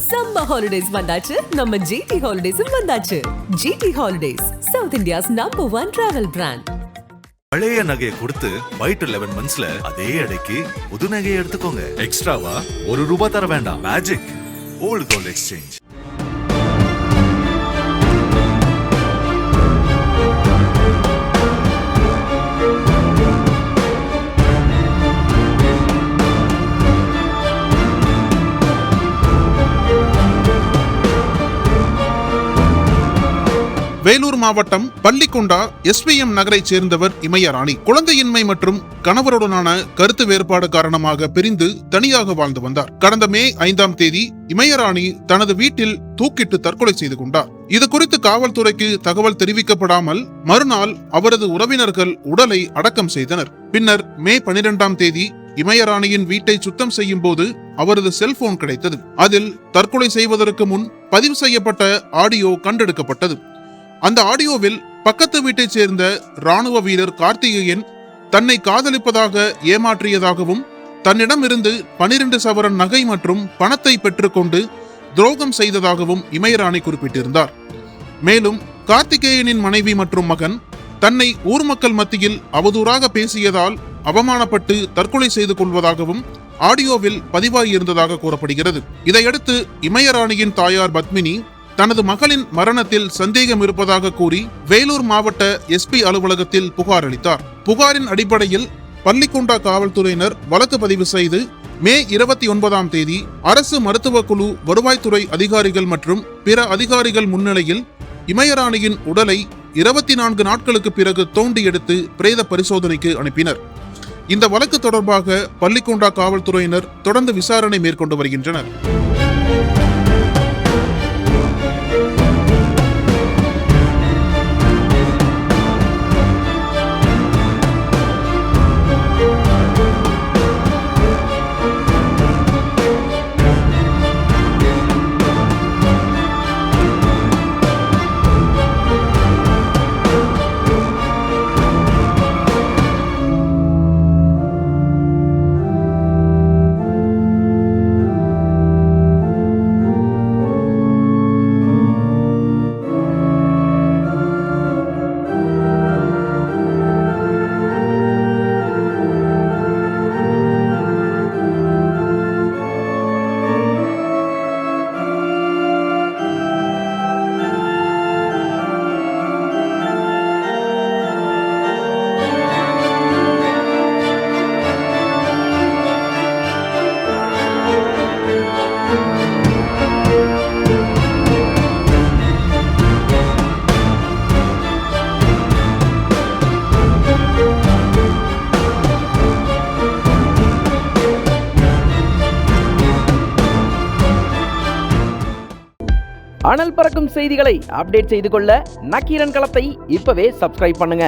Summer holidays வந்தாச்சு, நம்ம GT ஹாலிடேஸும் வந்தாச்சு. GT holidays, south India's #1 travel brand. பழைய நகையை கொடுத்து வைட் 11 மந்த்ஸ்ல அதே அடைக்கு புது நகையை எடுத்துக்கோங்க. எக்ஸ்ட்ராவா ₹1 தர வேண்டாம். Magic old gold exchange. Vellore மாவட்டம் பள்ளிக்கொண்டா SVM நகரைச் சேர்ந்தவர் இமயராணி. குழந்தையின்மை மற்றும் கணவருடனான கருத்து வேறுபாடு காரணமாக பிரிந்து தனியாக வாழ்ந்து வந்தார். கடந்த மே 5ஆம் தேதி இமயராணி தனது வீட்டில் தூக்கிட்டு தற்கொலை செய்து கொண்டார். இது குறித்து காவல்துறைக்கு தகவல் தெரிவிக்கப்படாமல் மறுநாள் அவரது உறவினர்கள் உடலை அடக்கம் செய்தனர். பின்னர் மே 12ஆம் தேதி இமயராணியின் வீட்டை சுத்தம் செய்யும் போது அவரது செல்போன் கிடைத்தது. அதில் தற்கொலை செய்வதற்கு முன் பதிவு செய்யப்பட்ட ஆடியோ கண்டெடுக்கப்பட்டது. அந்த ஆடியோவில் பக்கத்து வீட்டைச் சேர்ந்த ராணுவ வீரர் கார்த்திகேயன் தன்னை காதலிப்பதாக ஏமாற்றியதாகவும் தன்னிடமிருந்து 12 சவரன் நகை மற்றும் பணத்தை பெற்றுக்கொண்டு துரோகம் செய்ததாகவும் இமயராணி குறிப்பிட்டிருந்தார். மேலும் கார்த்திகேயனின் மனைவி மற்றும் மகன் தன்னை ஊர் மக்கள் மத்தியில் அவதூறாக பேசியதால் அவமானப்பட்டு தற்கொலை செய்து கொள்வதாகவும் ஆடியோவில் பதிவாகியிருந்ததாக கூறப்படுகிறது. இதையடுத்து இமயராணியின் தாயார் பத்மினி தனது மகளின் மரணத்தில் சந்தேகம் இருப்பதாக கூறி வேலூர் மாவட்ட SP அலுவலகத்தில் புகார் அளித்தார். புகாரின் அடிப்படையில் பள்ளிக்கொண்டா காவல்துறையினர் வழக்கு பதிவு செய்து மே 29ஆம் தேதி அரசு மருத்துவக் குழு, வருவாய்த்துறை அதிகாரிகள் மற்றும் பிற அதிகாரிகள் முன்னிலையில் இமயராணியின் உடலை 24 நாட்களுக்கு பிறகு தோண்டி எடுத்து பிரேத பரிசோதனைக்கு அனுப்பினர். இந்த வழக்கு தொடர்பாக பள்ளிக்கொண்டா காவல்துறையினர் தொடர்ந்து விசாரணை மேற்கொண்டு வருகின்றனர். அனல் பறக்கும் செய்திகளை அப்டேட் செய்து கொள்ள நக்கீரன் களத்தை இப்பவே சப்ஸ்கிரைப் பண்ணுங்க.